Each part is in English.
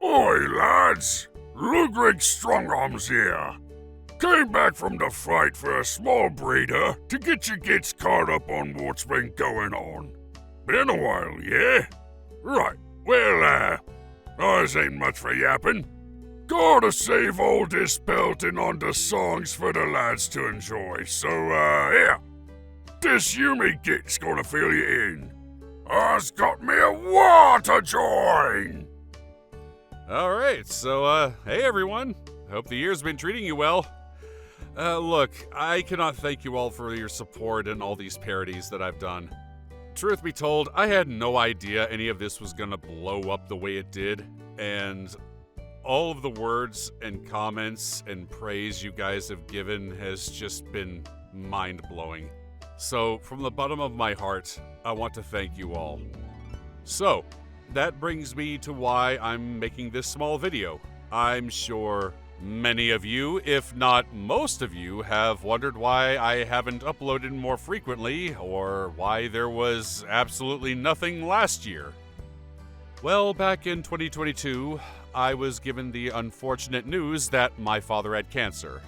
Oi, lads! Ludwig Strongarms here. Came back from the fight for a small breeder to get your gits caught up on what's been going on. Been a while, yeah? Right, well, ours ain't much for yapping. Gotta save all this pelting on the songs for the lads to enjoy, so, here. This Yumi git's gonna fill you in. I's got me a war to join! Alright, so, hey everyone. Hope the year's been treating you well. Look, I cannot thank you all for your support and all these parodies that I've done. Truth be told, I had no idea any of this was gonna blow up the way it did, and all of the words and comments and praise you guys have given has just been mind-blowing. So, from the bottom of my heart, I want to thank you all. So, that brings me to why I'm making this small video. I'm sure many of you, if not most of you, have wondered why I haven't uploaded more frequently, or why there was absolutely nothing last year. Well, back in 2022, I was given the unfortunate news that my father had cancer,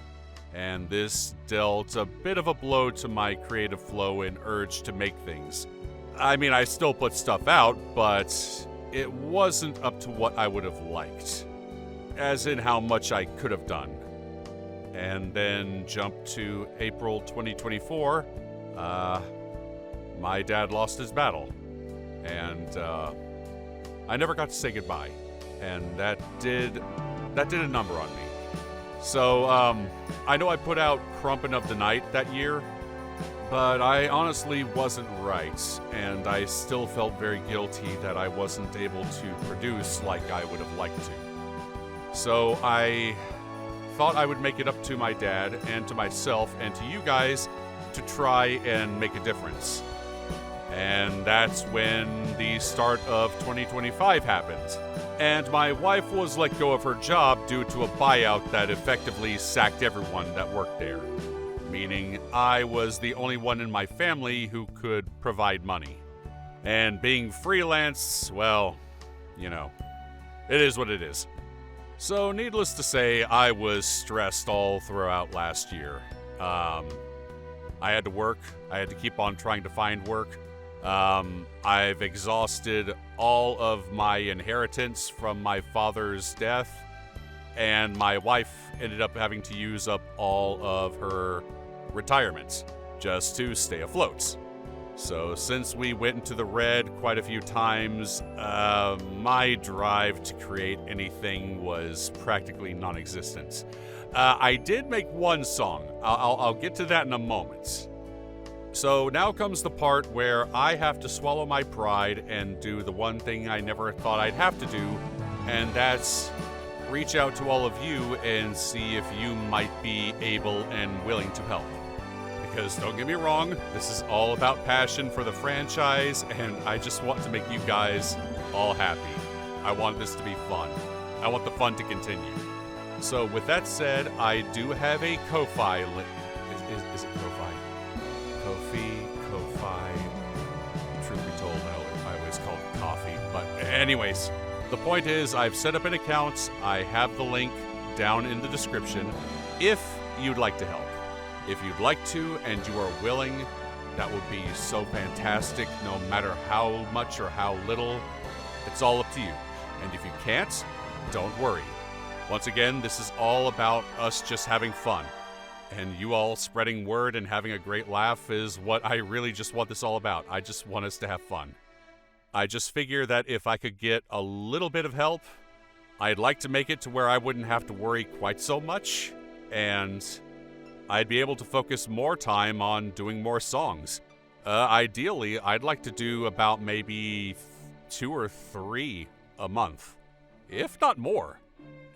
and this dealt a bit of a blow to my creative flow and urge to make things. I mean, I still put stuff out, but it wasn't up to what I would have liked, as in how much I could have done. And then jump to April 2024, my dad lost his battle, and I never got to say goodbye, and that did a number on me. So, I know I put out Crumpin' of the Night that year, but I honestly wasn't right, and I still felt very guilty that I wasn't able to produce like I would have liked to. So I thought I would make it up to my dad and to myself and to you guys to try and make a difference. And that's when the start of 2025 happened. And my wife was let go of her job due to a buyout that effectively sacked everyone that worked there. Meaning I was the only one in my family who could provide money. And being freelance, well, you know, it is what it is. So needless to say, I was stressed all throughout last year. I had to work. I had to keep on trying to find work. I've exhausted all of my inheritance from my father's death, and my wife ended up having to use up all of her retirement just to stay afloat. So since we went into the red quite a few times, my drive to create anything was practically non-existent. I did make one song. I'll get to that in a moment. So now comes the part where I have to swallow my pride and do the one thing I never thought I'd have to do, and that's reach out to all of you and see if you might be able and willing to help. Because don't get me wrong, this is all about passion for the franchise, and I just want to make you guys all happy. I want this to be fun. I want the fun to continue. So with that said, I do have a Ko-Fi link. Is it Ko-Fi? Ko-Fi. Truth be told, I always call it coffee. But anyways, the point is I've set up an account. I have the link down in the description if you'd like to help. If you'd like to and you are willing, that would be so fantastic, no matter how much or how little. It's all up to you. And if you can't, don't worry. Once again, this is all about us just having fun. And you all spreading word and having a great laugh is what I really just want this all about. I just want us to have fun. I just figure that if I could get a little bit of help, I'd like to make it to where I wouldn't have to worry quite so much, and I'd be able to focus more time on doing more songs. Ideally, I'd like to do about maybe 2 or 3 a month, if not more.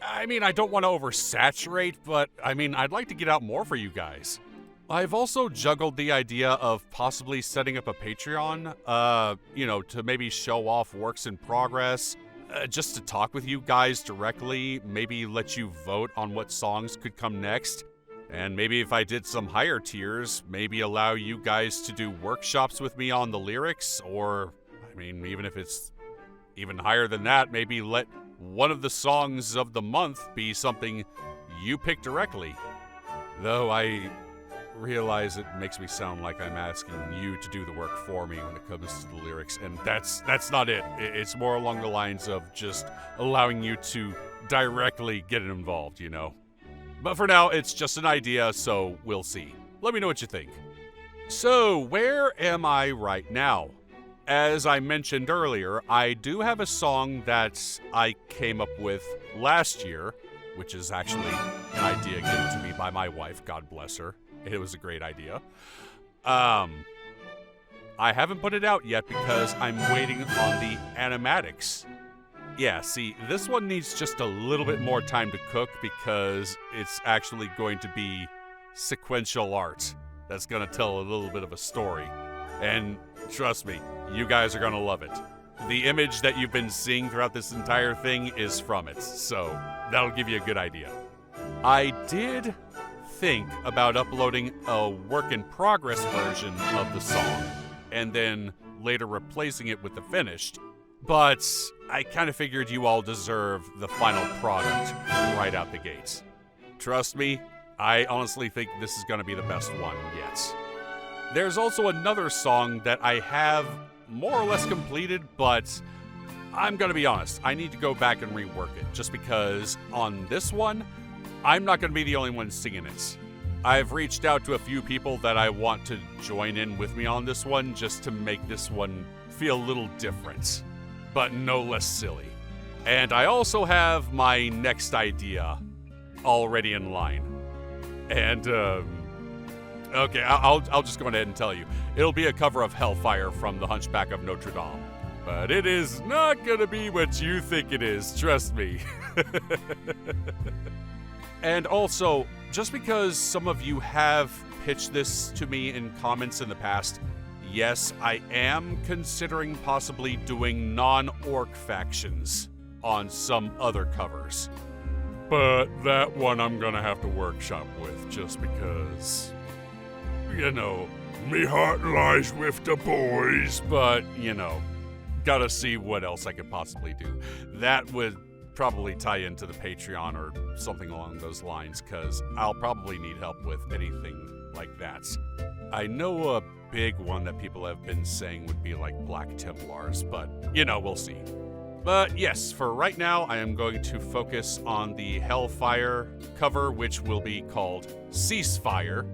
I mean, I don't want to oversaturate, but I mean, I'd like to get out more for you guys. I've also juggled the idea of possibly setting up a Patreon, to maybe show off works in progress, just to talk with you guys directly, maybe let you vote on what songs could come next. And maybe if I did some higher tiers, maybe allow you guys to do workshops with me on the lyrics, or, I mean, even if it's even higher than that, maybe let one of the songs of the month be something you pick directly. Though I realize it makes me sound like I'm asking you to do the work for me when it comes to the lyrics, and that's not it. It's more along the lines of just allowing you to directly get involved, you know? But for now, it's just an idea, so we'll see. Let me know what you think. So, where am I right now? As I mentioned earlier, I do have a song that I came up with last year, which is actually an idea given to me by my wife, God bless her. It was a great idea. I haven't put it out yet because I'm waiting on the animatics. Yeah, see, this one needs just a little bit more time to cook because it's actually going to be sequential art that's going to tell a little bit of a story. And trust me, you guys are going to love it. The image that you've been seeing throughout this entire thing is from it, so that'll give you a good idea. I did think about uploading a work-in-progress version of the song and then later replacing it with the finished, but I kind of figured you all deserve the final product right out the gates. Trust me, I honestly think this is going to be the best one yet. There's also another song that I have more or less completed, but I'm going to be honest, I need to go back and rework it, just because on this one, I'm not going to be the only one singing it. I've reached out to a few people that I want to join in with me on this one, just to make this one feel a little different, but no less silly. And I also have my next idea already in line. And, okay, I'll just go ahead and tell you. It'll be a cover of Hellfire from The Hunchback of Notre Dame. But it is not gonna be what you think it is, trust me. And also, just because some of you have pitched this to me in comments in the past, yes, I am considering possibly doing non-orc factions on some other covers. But that one I'm gonna have to workshop with, just because, you know, Me heart lies with the boys. but, you know, gotta see what else I could possibly do. That would probably tie into the Patreon or something along those lines, because I'll probably need help with anything like that. I know a big one that people have been saying would be like Black Templars, but, you know, we'll see. But yes, for right now, I am going to focus on the Hellfire cover, which will be called Ceasefire.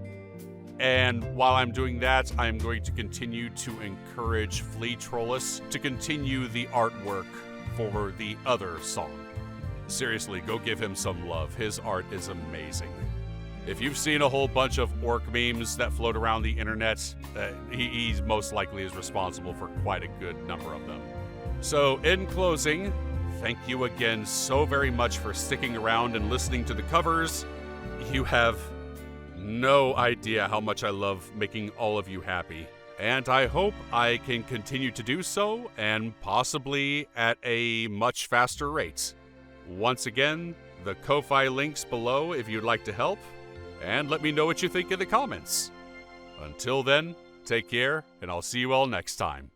And while I'm doing that, I'm going to continue to encourage Flea Trollus to continue the artwork for the other song. Seriously, go give him some love. His art is amazing. If you've seen a whole bunch of orc memes that float around the internet, he most likely is responsible for quite a good number of them. So, in closing, thank you again so very much for sticking around and listening to the covers. You have no idea how much I love making all of you happy. And I hope I can continue to do so, and possibly at a much faster rate. Once again, the Ko-Fi links below if you'd like to help, and let me know what you think in the comments. Until then, take care, and I'll see you all next time.